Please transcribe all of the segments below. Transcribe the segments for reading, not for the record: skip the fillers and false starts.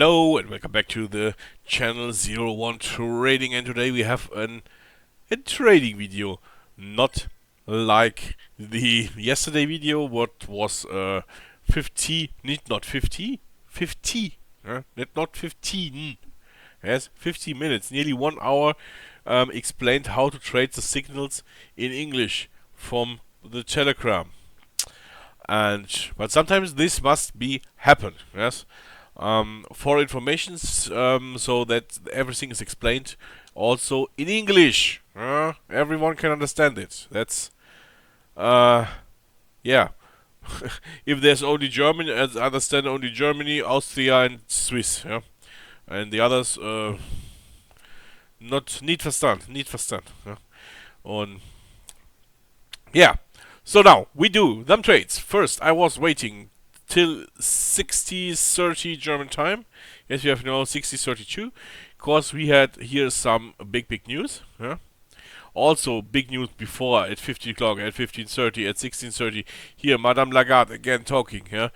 Hello and welcome back to the channel 01 Trading, and today we have a trading video, not like the yesterday video what was 50, not 50, 50, not 15, yes, 50 minutes, nearly 1 hour, explained how to trade the signals in English from the Telegram. But sometimes this must be happen, yes. For information, so that everything is explained also in English. Everyone can understand it. That's yeah. If there's only German, understand only Germany, Austria, and Swiss. Yeah, and the others not nicht verstand, nicht verstand. Yeah? On yeah. So now we do them trades. First, I was waiting till 60:30 German time. Yes, we have now 60:32, because we had here some big news. Yeah? Also big news before at 15 o'clock, at 15:30, at 16:30. Here, Madame Lagarde again talking. Yeah,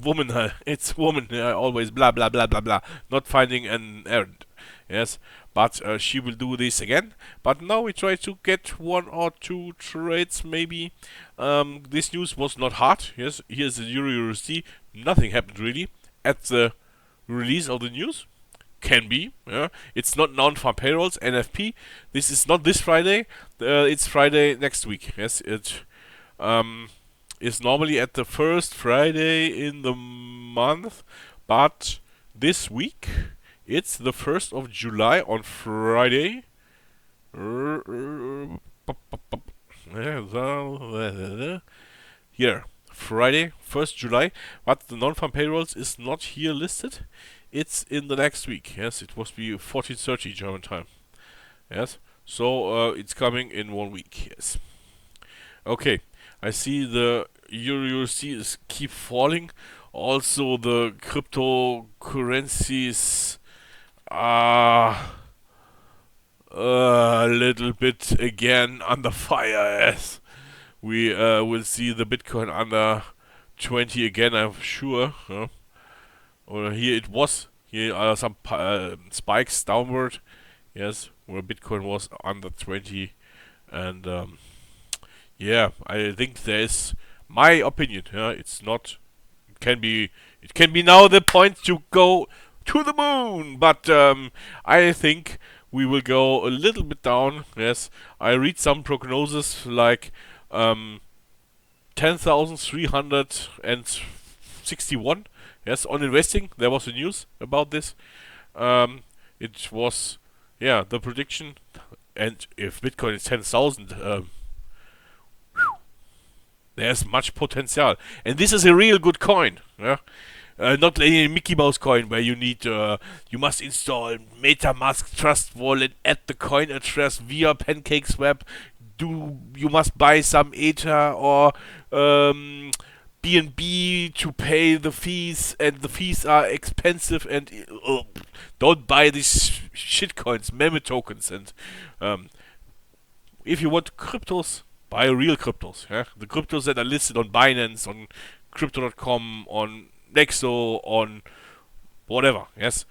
woman, it's woman. Always blah blah blah blah blah. Not finding an errand. Yes, but she will do this again. But now we try to get 1 or 2 trades maybe. This news was not hard. Yes, here's the Euro-USD. Nothing happened really at the release of the news. Can be. Yeah, it's not non-farm payrolls (NFP). This is not this Friday. It's Friday next week. Yes, it is normally at the first Friday in the month, but this week it's the 1st of July on Friday. Here, Friday, 1st July, but the non-farm payrolls is not here listed. It's in the next week. Yes, it must be 14:30 German time. Yes, so it's coming in 1 week. Yes. Okay, I see the Euro-USD is keep falling. Also, the cryptocurrencies are a little bit again under fire. Yes, we will see the Bitcoin under 20 again, I'm sure. Or here it was. Here are some spikes downward. Yes, where Bitcoin was under 20, and yeah, I think there is my opinion. It's not. It can be now the point to go to the moon, but I think we will go a little bit down. Yes, I read some prognosis like 10,361. Yes, on investing, there was a news about this. It was, yeah, the prediction. And if Bitcoin is 10,000, there's much potential. And this is a real good coin. Yeah? Not like a Mickey Mouse coin where you need, you must install MetaMask Trust Wallet, add the coin address via PancakeSwap. You must buy some Ether or BNB to pay the fees, and the fees are expensive, and don't buy these shit coins, meme tokens. And if you want cryptos, buy real cryptos. Yeah? The cryptos that are listed on Binance, on crypto.com, on Nexo, on whatever. Yes,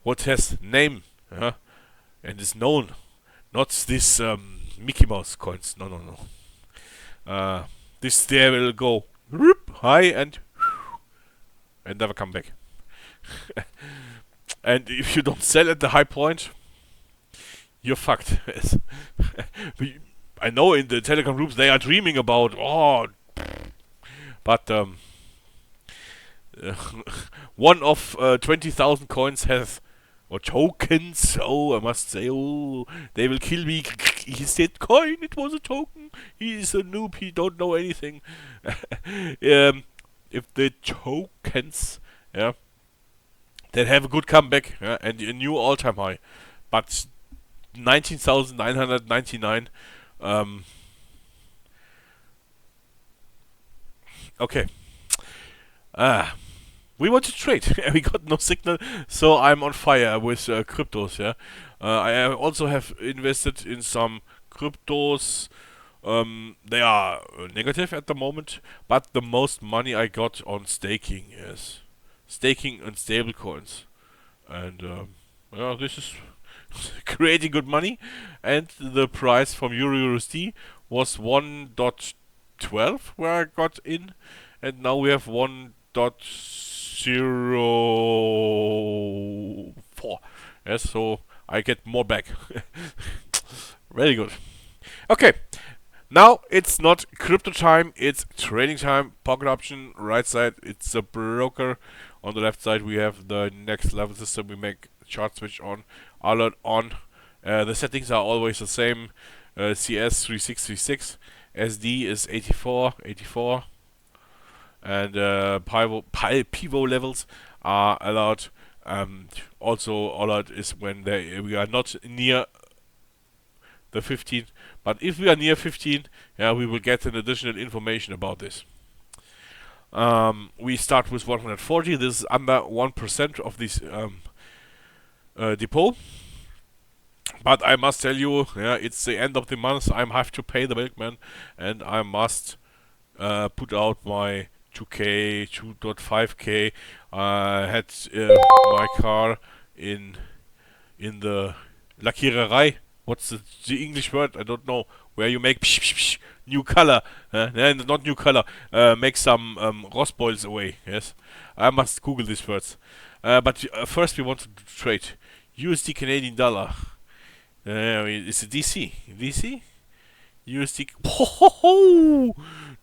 what has name and is known, not this Mickey Mouse coins. No. This there will go high and never come back. And if you don't sell at the high point, you're fucked. I know in the Telegram groups they are dreaming about but one of 20,000 coins has, or tokens. I must say, they will kill me. He said coin, it was a token. He is a noob, he don't know anything. If the tokens, that have a good comeback, and a new all-time high, but 19,999. Okay. We want to trade. We got no signal, so I'm on fire with cryptos. Yeah, I also have invested in some cryptos. They are negative at the moment, but the most money I got on staking is staking and stable coins. And well, this is creating good money. And the price from EURUSD was 1.12 where I got in, and now we have 1.04. Yes, so I get more back. Very good. Okay, now it's not crypto time, it's trading time. Pocket option, right side, it's a broker. On the left side, we have the next level system. We make chart switch on, alert on. The settings are always the same. CS 3636, SD is 84, and pivot levels are allowed. Also allowed is when we are not near the 15, but if we are near 15, yeah, we will get an additional information about this. We start with 140. This is under 1% of this depot. But I must tell you, yeah, it's the end of the month. I have to pay the milkman, and I must put out my 2K, 2.5K. I had my car in the Lackiererei. What's the English word? I don't know. Where you make new color. Not new color. Make some rust boils away. Yes. I must Google these words. But first we want to trade USD Canadian dollar. It's a DC. DC? USD.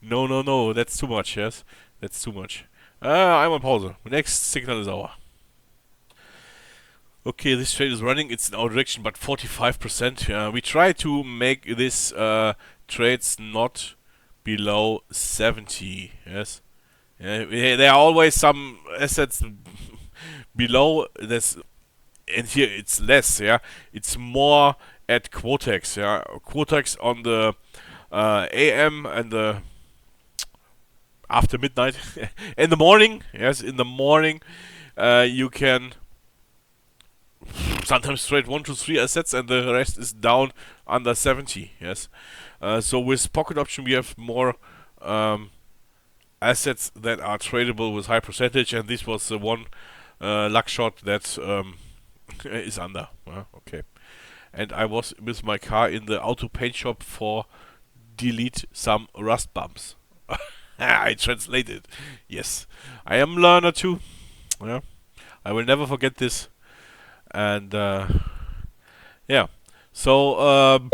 No. That's too much, yes? That's too much. I'm on pause. Next signal is over. Okay, this trade is running. It's in our direction, but 45%. We try to make this trades not below 70, yes? There are always some assets below this. And here it's less, yeah. It's more at Quotex, yeah. Quotex on the AM and the after midnight. In the morning, yes, in the morning, you can sometimes trade 1 to 3 assets, and the rest is down under 70, yes. So with pocket option, we have more assets that are tradable with high percentage, and this was the one luck shot that is under. Okay. And I was with my car in the auto paint shop for delete some rust bumps. I translated. Yes. I am learner too. Yeah. I will never forget this. And yeah. So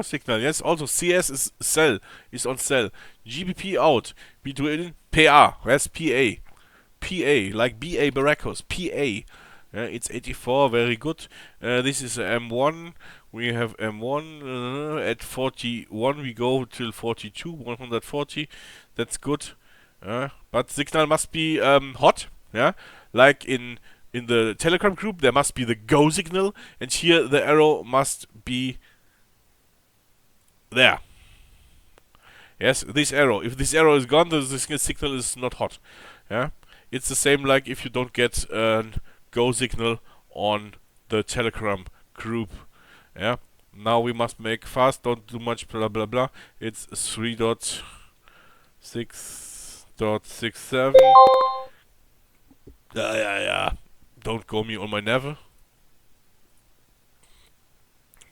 signal. Yes. Also CS is sell. Is on sell. GBP out. B2 in PA. Where's PA? PA. Like BA Baracos. PA. It's 84, very good. This is M1. We have M1 at 41. We go till 42, 140. That's good. But signal must be hot. Yeah, like in the Telegram group, there must be the go signal, and here the arrow must be there. Yes, this arrow. If this arrow is gone, the signal is not hot. Yeah, it's the same like if you don't get go signal on the Telegram group. Yeah. Now we must make fast. Don't do much. Blah blah blah. It's 3.6.67. Yeah. Don't go me on my never.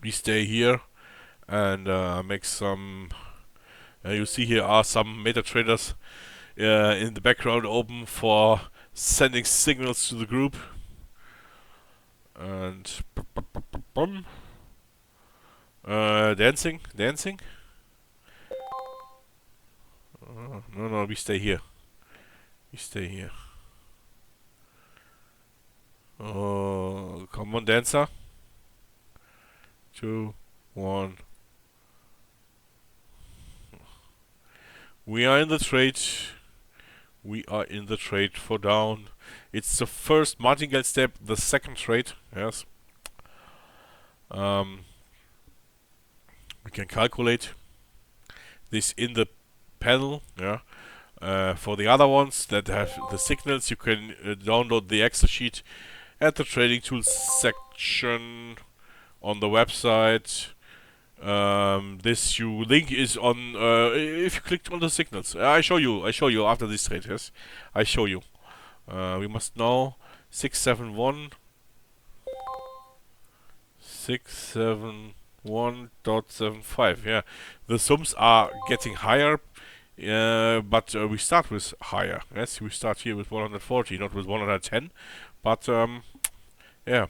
We stay here and make some. You see here are some MetaTraders in the background open for sending signals to the group. And dancing. No, we stay here. Oh, come on, dancer. 2, 1. We are in the trade. For down. It's the first martingale step, the second trade. Yes. We can calculate this in the panel. Yeah. For the other ones that have the signals, you can download the Excel sheet at the trading tools section on the website. This link is on if you clicked on the signals. I show you after this trade. Yes, I show you. We must know 671 671.75. Yeah, the sums are getting higher, but we start with higher. Yes, we start here with 140, not with 110. But yeah,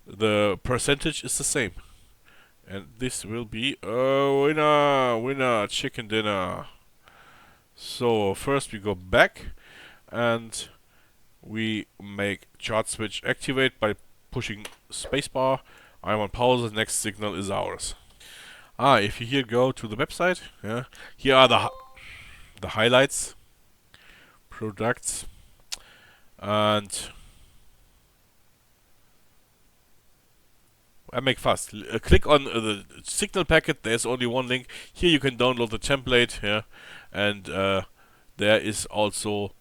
the percentage is the same. And this will be a winner, chicken dinner. So first we go back and we make chart switch activate by pushing spacebar. I'm on pause, the next signal is ours. If you here go to the website, yeah, here are the highlights, products, and I make fast. Click on the signal packet. There's only one link. Here you can download the template, yeah, and there is also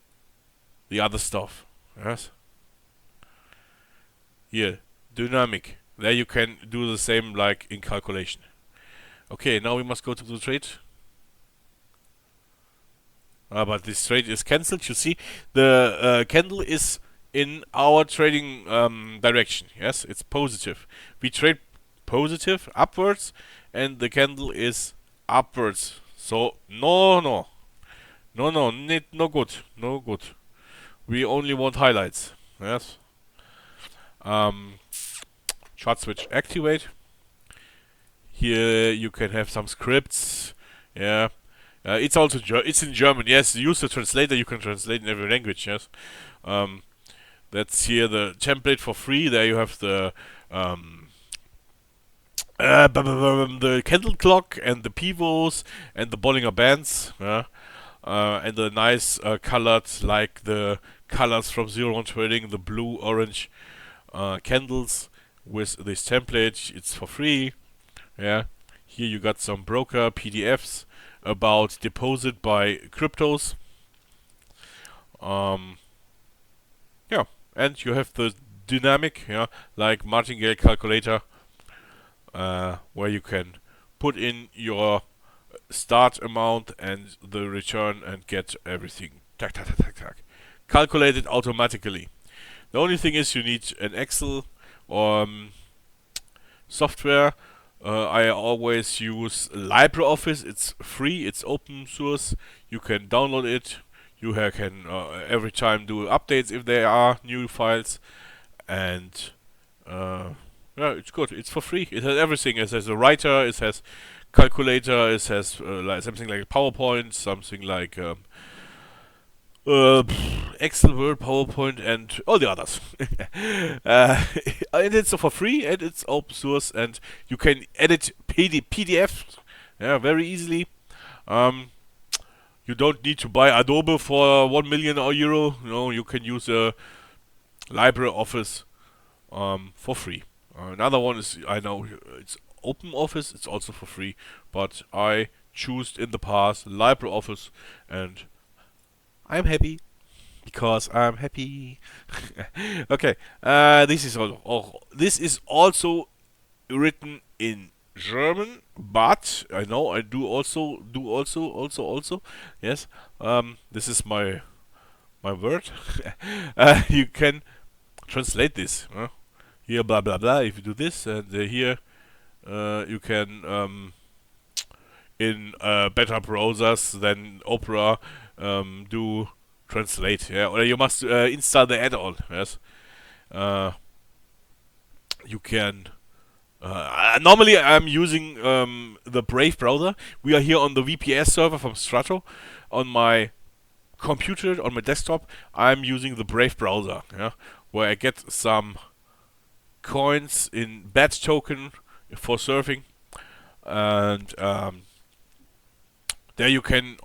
the other stuff. Yes. Here, dynamic. There you can do the same like in calculation. Okay, now we must go to the trade. But this trade is cancelled. You see, the candle is in our trading direction. Yes, it's positive. We trade positive upwards, and the candle is upwards. So no good, no good. We only want highlights. Yes. Chart switch activate. Here you can have some scripts. Yeah. It's also it's in German. Yes, use the translator. You can translate in every language. Yes. That's here the template for free. There you have the candle clock and the pivots and the Bollinger Bands. Yeah. And the nice colored, like the colors from Zero One Trading, the blue, orange candles with this template. It's for free. Yeah. Here you got some broker PDFs about deposit by cryptos. Yeah, and you have the dynamic, yeah, like martingale calculator, where you can put in your start amount and the return and get everything calculated automatically. The only thing is you need an Excel or software. I always use LibreOffice. It's free. It's open source. You can download it. You can every time do updates if there are new files. And yeah, it's good. It's for free. It has everything. It has a writer. It has calculator. It has like something like PowerPoint. Something like Excel, Word, PowerPoint, and all the others. And it's for free, and it's open source, and you can edit PDF, yeah, very easily. You don't need to buy Adobe for 1 million euro. No, you can use a LibreOffice for free. Another one is, I know it's OpenOffice. It's also for free, but I chose in the past LibreOffice, and I'm happy because I'm happy. Okay, this is also written in German, but I know I do also. Yes, this is my word. You can translate this. Here, blah blah blah. If you do this, and here you can in better browsers than Opera. Do translate, yeah, or you must install the add-on. Yes, you can. Normally, I'm using the Brave browser. We are here on the VPS server from Strato. On my computer, on my desktop, I'm using the Brave browser. Yeah, where I get some coins in BAT token for surfing, and there you can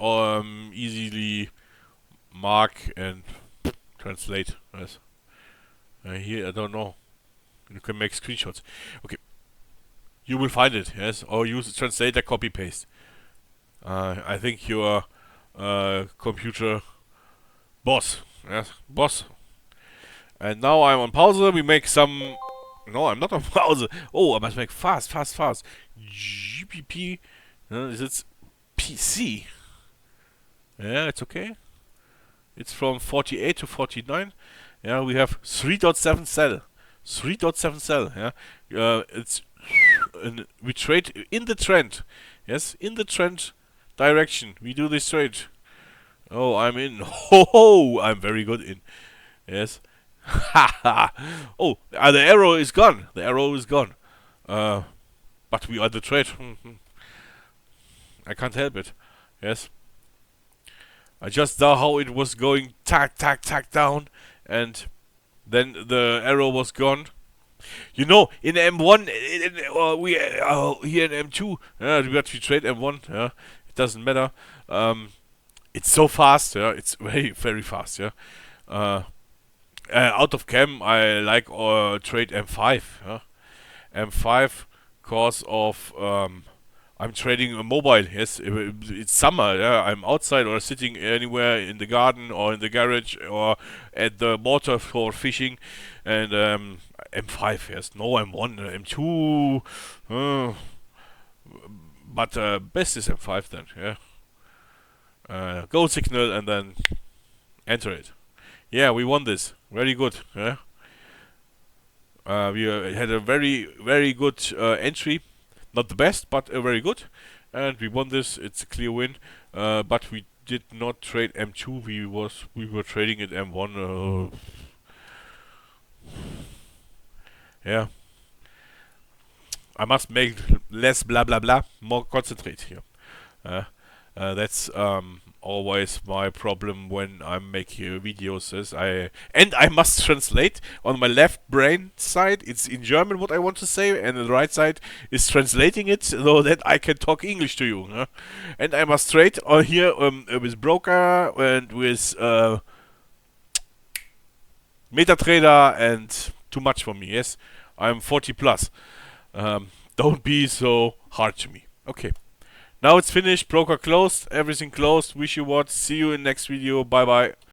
easily mark and translate. Yes. Here, I don't know. You can make screenshots. Okay. You will find it, yes? Or use the translator, copy paste. I think you're computer boss. Yes, boss. And now I'm on pause. We make some. No, I'm not on pause. Oh, I must make fast. GPP. Is it PC? Yeah, it's okay. It's from 48 to 49. Yeah, we have 3.7 sell. 3.7 sell. Yeah, it's and we trade in the trend. Yes, in the trend direction. We do this trade. Oh, I'm in. Ho ho! I'm very good in. Yes. Ha ha! Oh, the arrow is gone. The arrow is gone. But we are the trade. I can't help it. Yes. I just saw how it was going tack, tack, tack down, and then the arrow was gone. You know, in M1, we here in M2, but we trade M1. Yeah, it doesn't matter. It's so fast. Yeah, it's very, very fast. Yeah. Out of cam, I like trade M5. Yeah? M5 cause of I'm trading a mobile. Yes, it's summer. Yeah, I'm outside or sitting anywhere in the garden or in the garage or at the water for fishing, and M5. Yes, no M1, M2. But best is M5 then. Yeah. Go signal and then enter it. Yeah, we won this. Very good. Yeah. We had a very, very good entry. Not the best, but very good. And we won this. It's a clear win. But we did not trade M2. We were trading at M1. Yeah. I must make less blah blah blah. More concentrate here. That's always my problem when I make videos. Is I must translate. On my left brain side, it's in German what I want to say, and the right side is translating it so that I can talk English to you. And I must trade here with broker and with MetaTrader, and too much for me. Yes, I'm 40 plus. Don't be so hard to me. Okay. Now it's finished, broker closed, everything closed. Wish you what, see you in next video, bye bye.